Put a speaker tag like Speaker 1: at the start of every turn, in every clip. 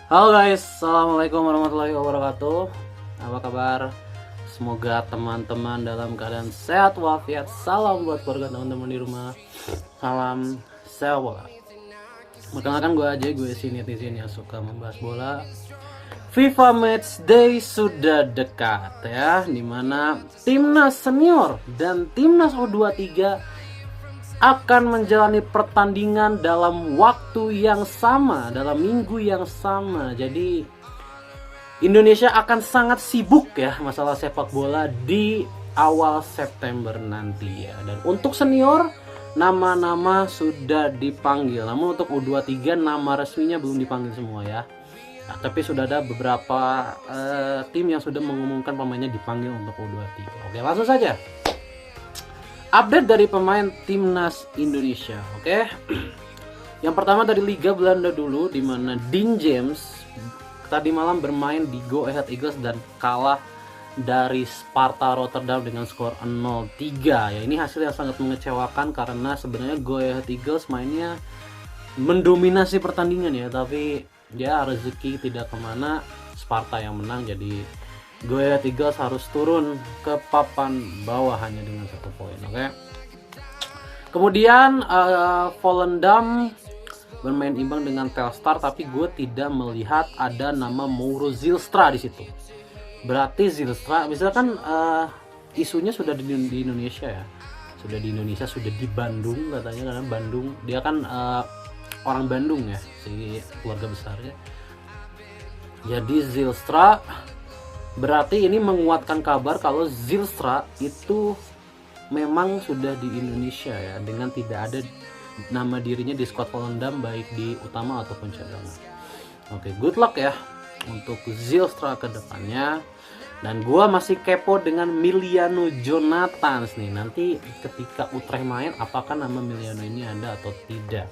Speaker 1: Halo guys, assalamualaikum warahmatullahi wabarakatuh. Apa kabar? Semoga teman-teman dalam keadaan sehat walafiat. Salam buat keluarga teman-teman di rumah. Salam sepak bola. Perkenalkan gue aja, gue netizen yang suka membahas bola. FIFA Match Day sudah dekat ya, dimana timnas senior dan timnas U23 akan menjalani pertandingan dalam waktu yang sama, dalam minggu yang sama. Jadi Indonesia akan sangat sibuk ya masalah sepak bola di awal September nanti ya. Dan untuk senior nama-nama sudah dipanggil, namun untuk U23 nama resminya belum dipanggil semua ya. Nah, tapi sudah ada beberapa tim yang sudah mengumumkan pemainnya dipanggil untuk U23. Oke, langsung saja update dari pemain timnas Indonesia. Oke. Yang pertama dari Liga Belanda dulu, di mana Dean James tadi malam bermain di Go Ahead Eagles dan kalah dari Sparta Rotterdam dengan skor 0-3 ya. Ini hasil yang sangat mengecewakan karena sebenarnya Go Ahead Eagles mainnya mendominasi pertandingan ya, tapi ya rezeki tidak kemana, Sparta yang menang. Jadi Go Ahead Eagles harus turun ke papan bawah hanya dengan 1 poin. Oke. Kemudian Volendam bermain imbang dengan Telstar, tapi gue tidak melihat ada nama Mauro Zylstra di situ. Berarti Zylstra, misalkan isunya sudah di Indonesia ya, sudah di Indonesia, sudah di Bandung katanya, karena Bandung dia kan orang Bandung ya, si keluarga besarnya. Jadi Zylstra, berarti ini menguatkan kabar kalau Zylstra itu memang sudah di Indonesia ya, dengan tidak ada nama dirinya di squad Volendam baik di utama ataupun cadangan. Oke, good luck ya untuk Zylstra ke depannya. Dan gua masih kepo dengan Miliano Jonathans nih. Nanti ketika Utrecht main, apakah nama Miliano ini ada atau tidak,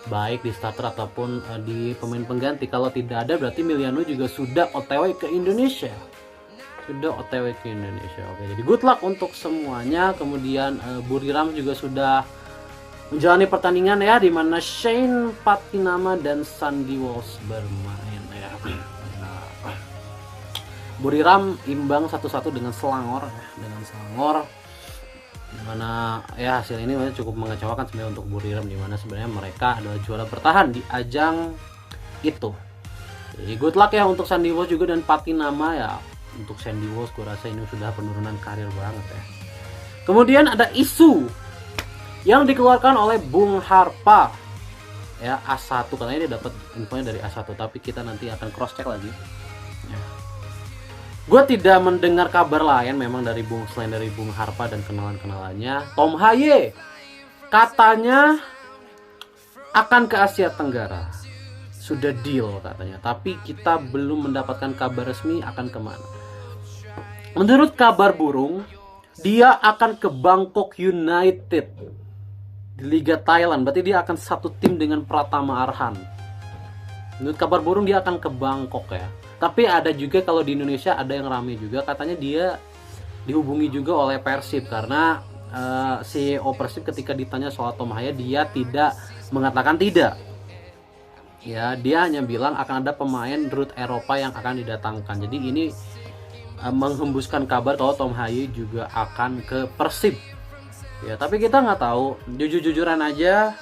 Speaker 1: baik di starter ataupun di pemain pengganti. Kalau tidak ada, berarti Miliano juga sudah OTW ke Indonesia. Sudah OTW ke Indonesia. Oke, jadi good luck untuk semuanya. Kemudian Buriram juga sudah menjalani pertandingan ya, di mana Shane Patinama dan Sandy Walsh bermain ya. Buriram imbang 1-1 dengan Selangor ya, dengan Selangor. Dimana ya hasil ini cukup mengecewakan sebenarnya untuk Buriram, dimana sebenarnya mereka adalah juara bertahan di ajang itu. Jadi good luck ya untuk Sandy Walsh juga dan Patinama ya. Untuk Sandy Walsh gue rasa ini sudah penurunan karir banget ya. Kemudian ada isu yang dikeluarkan oleh Bung Harpa ya, A1, katanya dia dapat infonya dari A1, tapi kita nanti akan cross check lagi ya. Gue tidak mendengar kabar lain memang dari selain dari Bung Harpa dan kenalannya. Tom Haye katanya akan ke Asia Tenggara, sudah deal katanya, tapi kita belum mendapatkan kabar resmi akan kemana. Menurut kabar burung, dia akan ke Bangkok United di Liga Thailand. Berarti dia akan satu tim dengan Pratama Arhan. Menurut kabar burung dia akan ke Bangkok ya. Tapi ada juga kalau di Indonesia ada yang rame juga, katanya dia dihubungi juga oleh Persib, karena CEO Persib ketika ditanya soal Tom Haye, dia tidak mengatakan tidak. Ya, dia hanya bilang akan ada pemain root Eropa yang akan didatangkan. Jadi ini menghembuskan kabar kalau Tom Haye juga akan ke Persib ya, tapi kita nggak tahu. Jujur-jujuran aja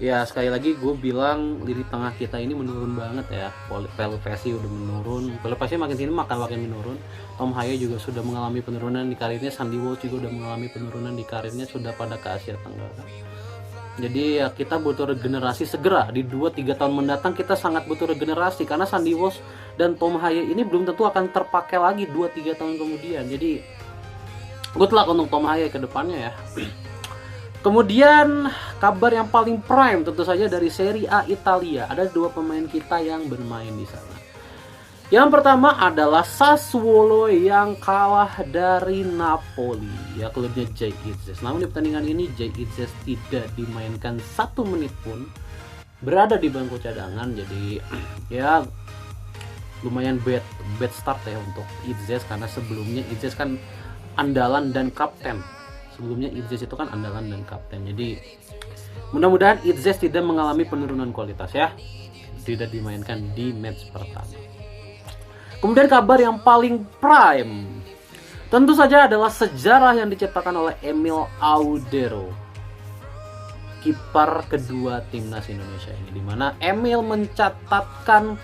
Speaker 1: ya, sekali lagi gue bilang lini tengah kita ini menurun banget ya. Pelupesi udah menurun, Pelupesi makin sini makin menurun. Tom Haye juga sudah mengalami penurunan di karirnya, Sandy Walsh juga udah mengalami penurunan di karirnya, sudah pada ke Asia Tenggara. Jadi ya kita butuh regenerasi segera. Di 2-3 tahun mendatang kita sangat butuh regenerasi, karena Sandy Walsh dan Tom Haye ini belum tentu akan terpakai lagi 2-3 tahun kemudian. Jadi good luck untuk Tom Haye ke depannya ya. Kemudian kabar yang paling prime tentu saja dari Serie A Italia. Ada 2 pemain kita yang bermain di sana. Yang pertama adalah Sassuolo yang kalah dari Napoli ya, klubnya Jay Itzes. Namun di pertandingan ini Jay Itzes tidak dimainkan 1 menit pun, berada di bangku cadangan. Jadi ya lumayan bad start ya untuk Itzes, karena sebelumnya Itzes kan andalan dan kapten. Sebelumnya Itzes itu kan andalan dan kapten. Jadi mudah-mudahan Itzes tidak mengalami penurunan kualitas ya. tidak dimainkan di match pertama. Kemudian kabar yang paling prime tentu saja adalah sejarah yang diciptakan oleh Emil Audero, kiper kedua timnas Indonesia ini, dimana Emil mencatatkan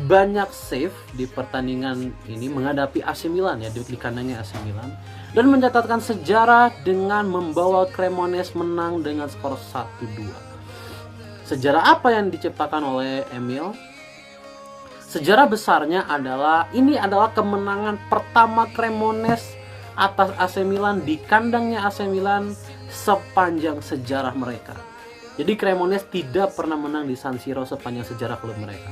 Speaker 1: banyak save di pertandingan ini menghadapi AC Milan ya, di kandangnya AC Milan, dan mencatatkan sejarah dengan membawa Cremonese menang dengan skor 1-2. Sejarah apa yang diciptakan oleh Emil? Sejarah besarnya adalah ini adalah kemenangan pertama Cremonese atas AC Milan di kandangnya AC Milan sepanjang sejarah mereka. Jadi Cremonese tidak pernah menang di San Siro sepanjang sejarah klub mereka.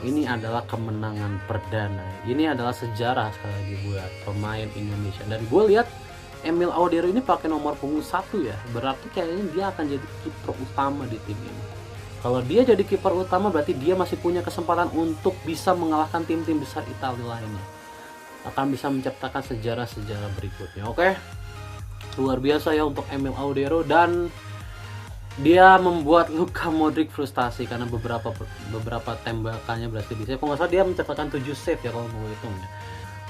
Speaker 1: Ini adalah kemenangan perdana. Ini adalah sejarah sekali lagi buat pemain Indonesia. Dan gue lihat Emil Audero ini pakai nomor punggung 1 ya. Berarti kayaknya dia akan jadi kiper utama di tim ini. Kalau dia jadi kiper utama berarti dia masih punya kesempatan untuk bisa mengalahkan tim-tim besar Italia lainnya. Akan bisa menciptakan sejarah-sejarah berikutnya. Oke. Luar biasa ya untuk Emil Audero, dan dia membuat Luka Modric frustasi karena beberapa tembakannya berhasil di save. Kalau nggak salah dia mencatatkan 7 save ya kalau mau hitung ya.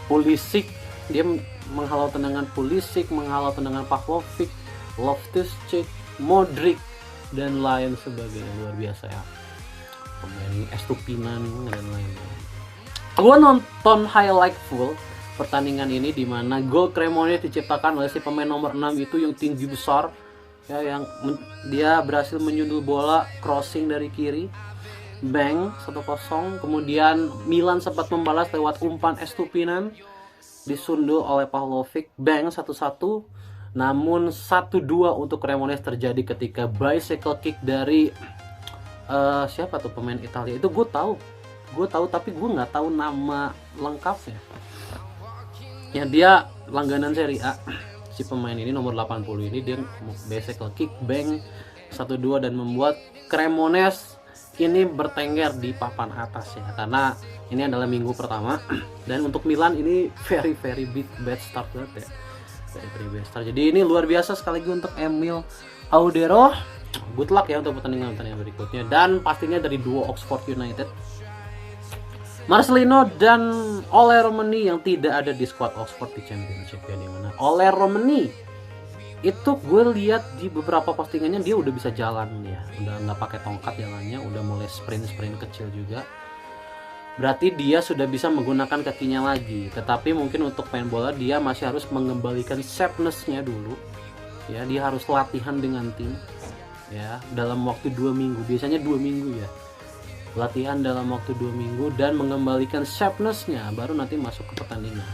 Speaker 1: Pulisic, dia menghalau tendangan Pulisic, menghalau tendangan Pavlovic, Loftus-Cheek, Modric, dan lain sebagainya. Luar biasa ya pemain Estupinan dan lain-lain. Gua nonton highlight full pertandingan ini, dimana gol Cremonese diciptakan oleh si pemain nomor 6 itu yang tinggi besar ya, yang dia berhasil menyundul bola crossing dari kiri, bang 1-0. Kemudian Milan sempat membalas lewat umpan Estupinan, disundul oleh Pavlovic, bang 1-1. Namun 1-2 untuk Cremonese terjadi ketika bicycle kick dari siapa tuh pemain Italia itu. Gue tahu tapi gue nggak tahu nama lengkapnya ya. Dia langganan Serie A, si pemain ini nomor 80 ini, dia bicycle kick bang 1-2 dan membuat Cremonese ini bertengger di papan atas ya, karena ini adalah minggu pertama. Dan untuk Milan ini very bad start banget ya. Jadi ini luar biasa sekali lagi untuk Emil Audero. Good luck ya untuk pertandingan berikutnya, dan pastinya dari duo Oxford United, Marcelino dan Ole Romani yang tidak ada di squad Oxford di Championship ya. Dimana Ole Romani itu gue lihat di beberapa postingannya dia udah bisa jalan ya, udah nggak pakai tongkat jalannya, udah mulai sprint kecil juga. Berarti dia sudah bisa menggunakan kakinya lagi. Tetapi mungkin untuk main bola dia masih harus mengembalikan sharpness-nya dulu ya. Dia harus latihan dengan tim ya dalam waktu 2 minggu, biasanya 2 minggu ya, latihan dalam waktu 2 minggu dan mengembalikan sharpness-nya, baru nanti masuk ke pertandingan.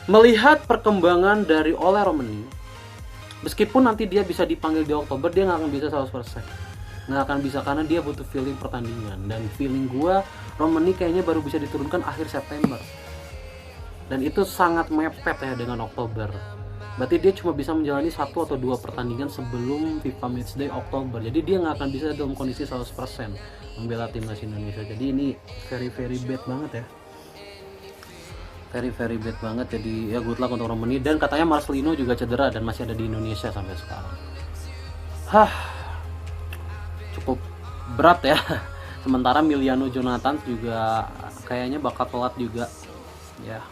Speaker 1: Melihat perkembangan dari Ole Romani, meskipun nanti dia bisa dipanggil di Oktober, dia nggak akan bisa 100%. Nggak akan bisa karena dia butuh feeling pertandingan, dan feeling gua Romani kayaknya baru bisa diturunkan akhir September, dan itu sangat mepet ya dengan Oktober. Berarti dia cuma bisa menjalani 1 atau 2 pertandingan sebelum FIFA Matchday Oktober, jadi dia nggak akan bisa dalam kondisi 100% membela timnas Indonesia. Jadi ini very bad banget ya, very bad banget. Jadi ya good luck untuk Romani, dan katanya Marcelino juga cedera dan masih ada di Indonesia sampai sekarang. Cukup berat ya. Sementara Miliano Jonathan juga kayaknya bakal telat juga ya.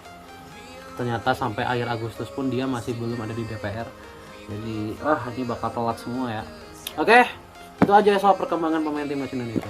Speaker 1: Ternyata sampai akhir Agustus pun dia masih belum ada di DPR. Jadi ini bakal telat semua ya. Oke, itu aja soal perkembangan pemain timnas Indonesia.